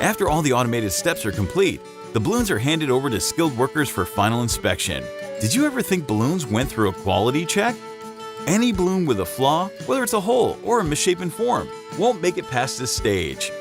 After all the automated steps are complete, the balloons are handed over to skilled workers for final inspection. Did you ever think balloons went through a quality check? Any balloon with a flaw, whether it's a hole or a misshapen form, won't make it past this stage.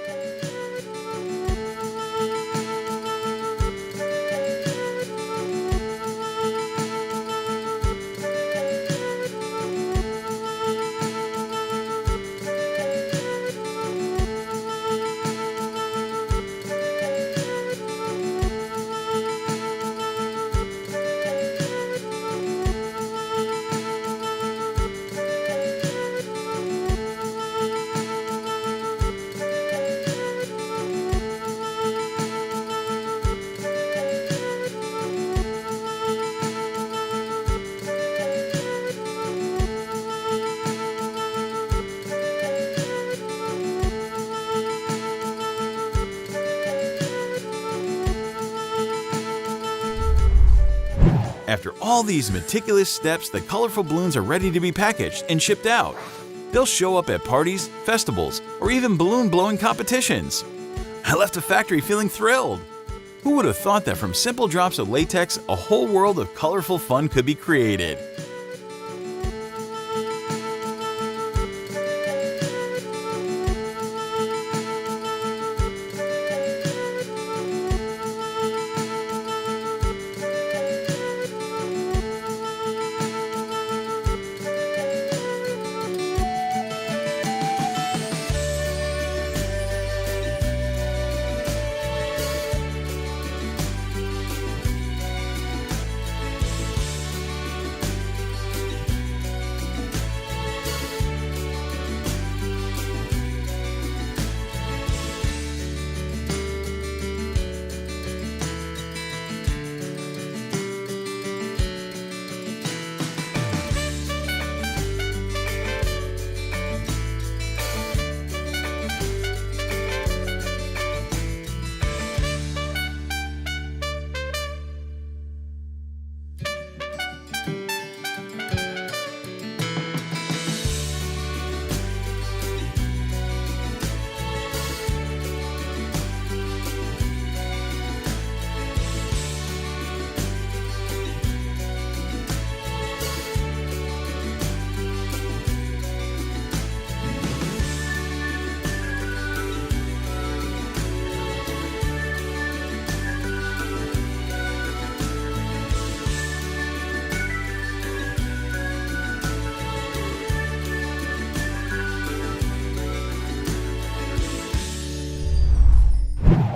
After all these meticulous steps, the colorful balloons are ready to be packaged and shipped out. They'll show up at parties, festivals, or even balloon blowing competitions. I left the factory feeling thrilled. Who would have thought that from simple drops of latex, a whole world of colorful fun could be created?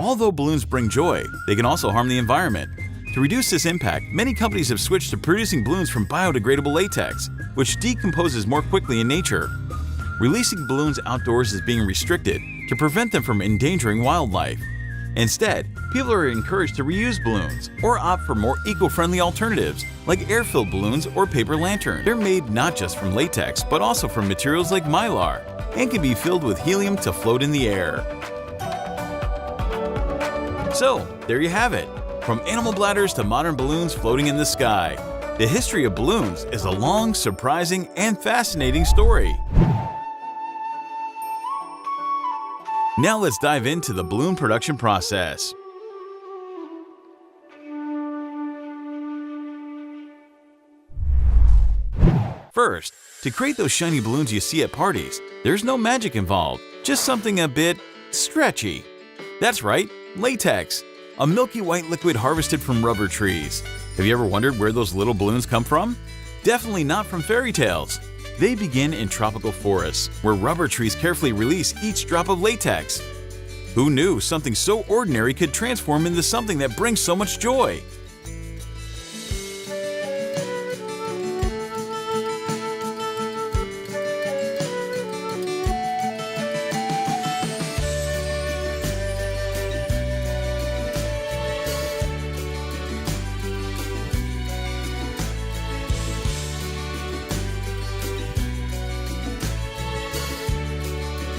Although balloons bring joy, they can also harm the environment. To reduce this impact, many companies have switched to producing balloons from biodegradable latex, which decomposes more quickly in nature. Releasing balloons outdoors is being restricted to prevent them from endangering wildlife. Instead, people are encouraged to reuse balloons or opt for more eco-friendly alternatives like air-filled balloons or paper lanterns. They're made not just from latex, but also from materials like mylar and can be filled with helium to float in the air. So, there you have it. From animal bladders to modern balloons floating in the sky, the history of balloons is a long, surprising, and fascinating story. Now let's dive into the balloon production process. First, to create those shiny balloons you see at parties, there's no magic involved, just something a bit stretchy. That's right, latex, a milky white liquid harvested from rubber trees. Have you ever wondered where those little balloons come from? Definitely not from fairy tales. They begin in tropical forests, where rubber trees carefully release each drop of latex. Who knew something so ordinary could transform into something that brings so much joy?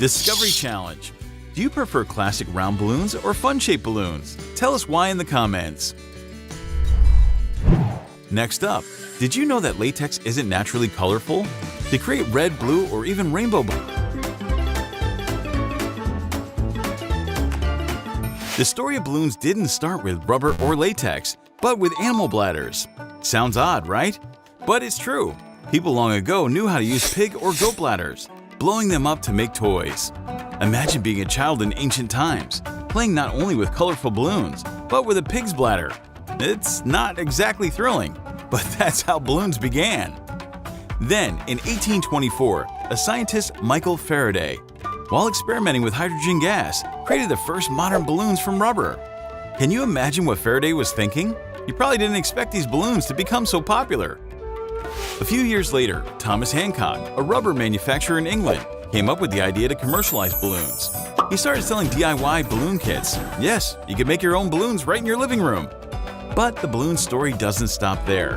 Discovery Challenge. Do you prefer classic round balloons or fun-shaped balloons? Tell us why in the comments. Next up, did you know that latex isn't naturally colorful? To create red, blue, or even rainbow balloons, The story of balloons didn't start with rubber or latex, but with animal bladders. Sounds odd, right? But it's true. People long ago knew how to use pig or goat bladders, blowing them up to make toys. Imagine being a child in ancient times, playing not only with colorful balloons, but with a pig's bladder. It's not exactly thrilling, but that's how balloons began. Then, in 1824, a scientist, Michael Faraday, while experimenting with hydrogen gas, created the first modern balloons from rubber. Can you imagine what Faraday was thinking? He probably didn't expect these balloons to become so popular. A few years later, Thomas Hancock, a rubber manufacturer in England, came up with the idea to commercialize balloons. He started selling DIY balloon kits. Yes, you could make your own balloons right in your living room. But the balloon story doesn't stop there.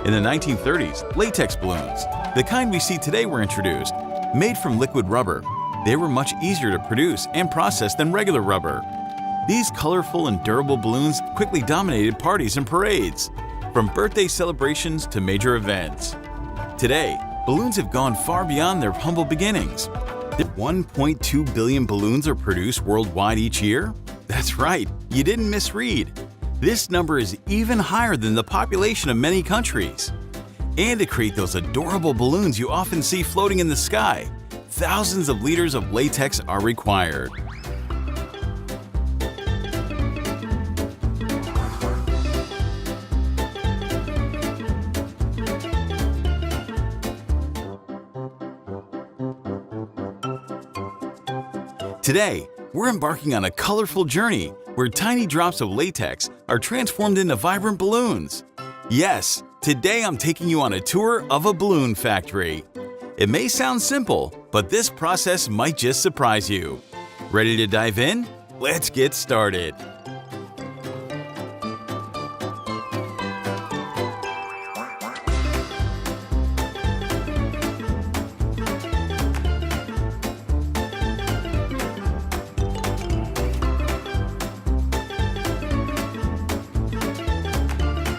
In the 1930s, latex balloons, the kind we see today, were introduced. Made from liquid rubber, they were much easier to produce and process than regular rubber. These colorful and durable balloons quickly dominated parties and parades, from birthday celebrations to major events. Today, balloons have gone far beyond their humble beginnings. 1.2 billion balloons are produced worldwide each year? That's right, you didn't misread. This number is even higher than the population of many countries. And to create those adorable balloons you often see floating in the sky, thousands of liters of latex are required. Today, we're embarking on a colorful journey where tiny drops of latex are transformed into vibrant balloons. Yes, today I'm taking you on a tour of a balloon factory. It may sound simple, but this process might just surprise you. Ready to dive in? Let's get started.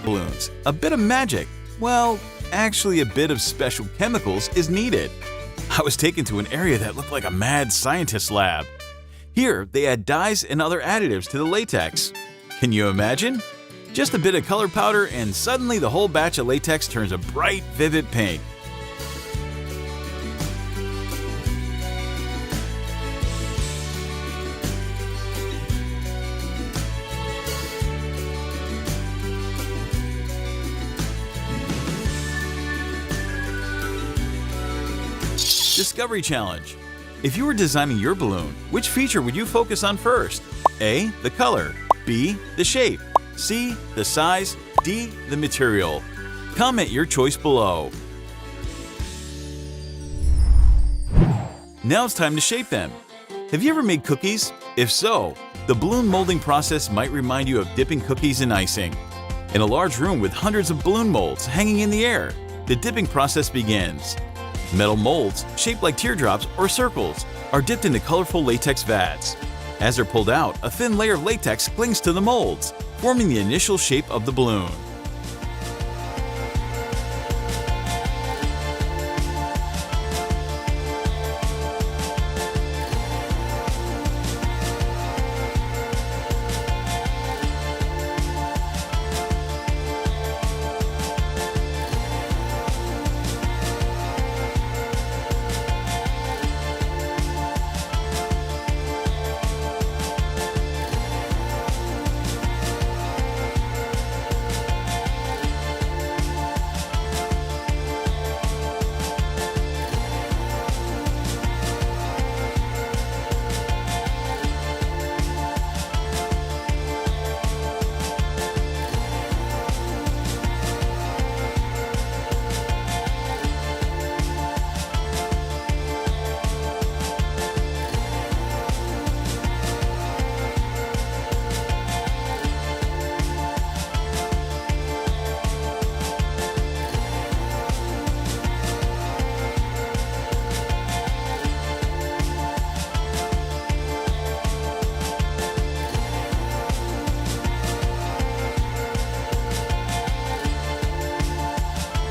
Balloons. A bit of magic. Well, actually a bit of special chemicals is needed. I was taken to an area that looked like a mad scientist lab. Here, they add dyes and other additives to the latex. Can you imagine? Just a bit of color powder and suddenly the whole batch of latex turns a bright, vivid pink. Discovery Challenge. If you were designing your balloon, which feature would you focus on first? A. The color. B. The shape. C. The size. D. The material. Comment your choice below. Now it's time to shape them. Have you ever made cookies? If so, the balloon molding process might remind you of dipping cookies in icing. In a large room with hundreds of balloon molds hanging in the air, the dipping process begins. Metal molds, shaped like teardrops or circles, are dipped into colorful latex vats. As they're pulled out, a thin layer of latex clings to the molds, forming the initial shape of the balloon.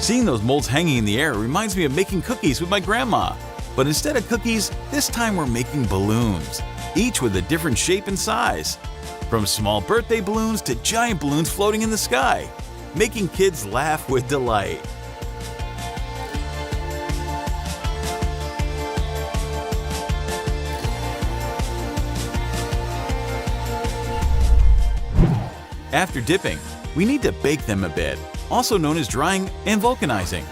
Seeing those molds hanging in the air reminds me of making cookies with my grandma. But instead of cookies, this time we're making balloons, each with a different shape and size. from small birthday balloons to giant balloons floating in the sky, making kids laugh with delight. After dipping, we need to bake them a bit, also known as drying and vulcanizing.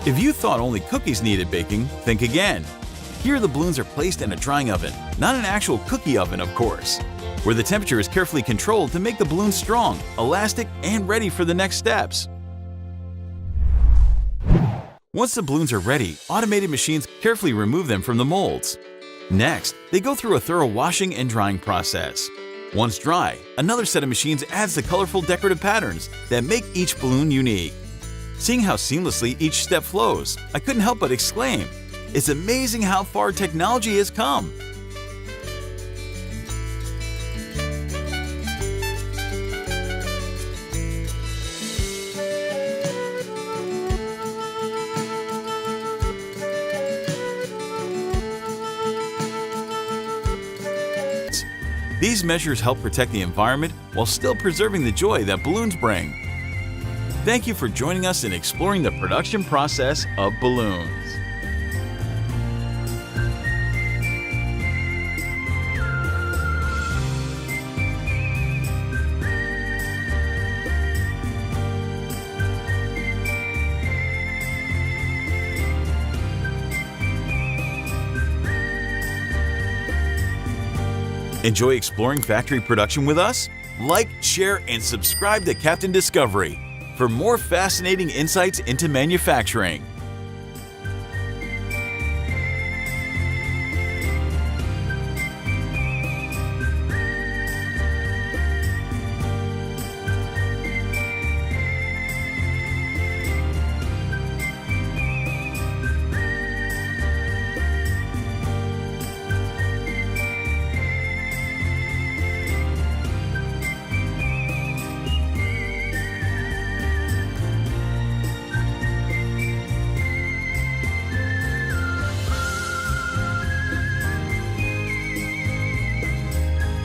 If you thought only cookies needed baking, think again. Here the balloons are placed in a drying oven, not an actual cookie oven of course, where the temperature is carefully controlled to make the balloons strong, elastic, and ready for the next steps. Once the balloons are ready, automated machines carefully remove them from the molds. Next, they go through a thorough washing and drying process. Once dry, another set of machines adds the colorful decorative patterns that make each balloon unique. Seeing how seamlessly each step flows, I couldn't help but exclaim, "It's amazing how far technology has come!" These measures help protect the environment while still preserving the joy that balloons bring. Thank you for joining us in exploring the production process of balloons. Enjoy exploring factory production with us? Like, share, and subscribe to Captain Discovery for more fascinating insights into manufacturing.